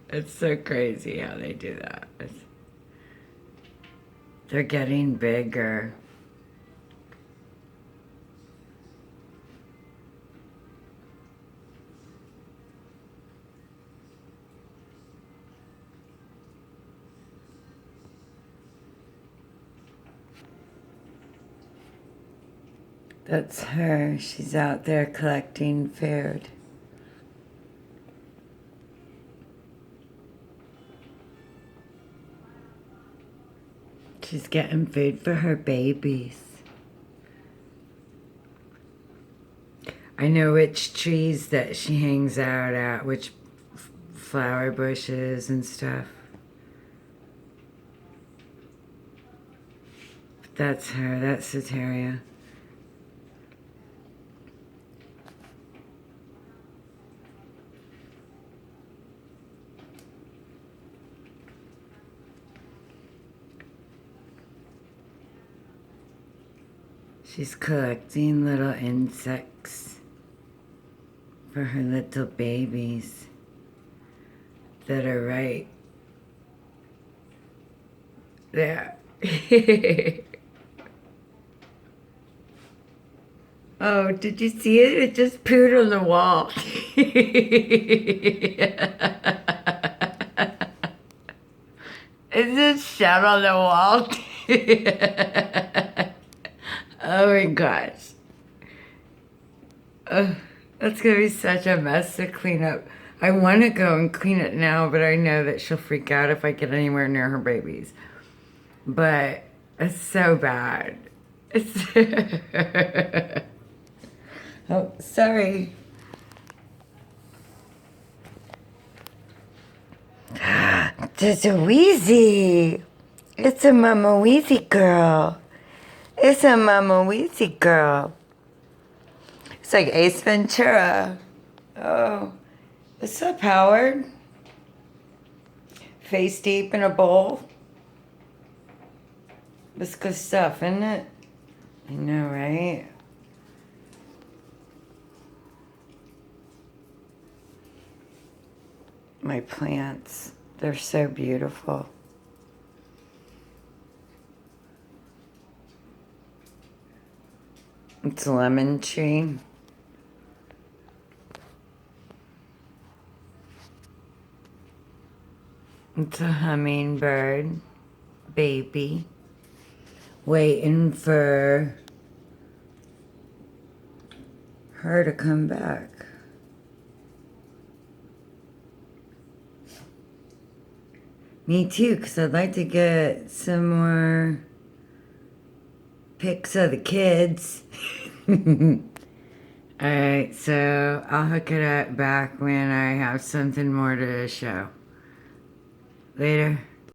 It's so crazy how they do that. They're getting bigger. That's her. She's out there collecting food. She's getting food for her babies. I know which trees that she hangs out at, which flower bushes and stuff. But that's her. That's Soteria. She's collecting little insects for her little babies that are right there. Oh, did you see it? It just pooed on the wall. It just shat on the wall. Oh my gosh. That's gonna be such a mess to clean up. I want to go and clean it now, but I know that she'll freak out if I get anywhere near her babies. But it's so bad. It's oh, sorry. There's a Wheezy. It's a Mama Wheezy girl. It's a Mama Wheezy girl. It's like Ace Ventura. Oh, what's up, Howard? Face deep in a bowl. That's good stuff, isn't it? I know, right? My plants, they're so beautiful. It's a lemon tree. It's a hummingbird baby waiting for her to come back. Me too, because I'd like to get some more pics of the kids. Alright, so I'll hook it up back when I have something more to show. Later.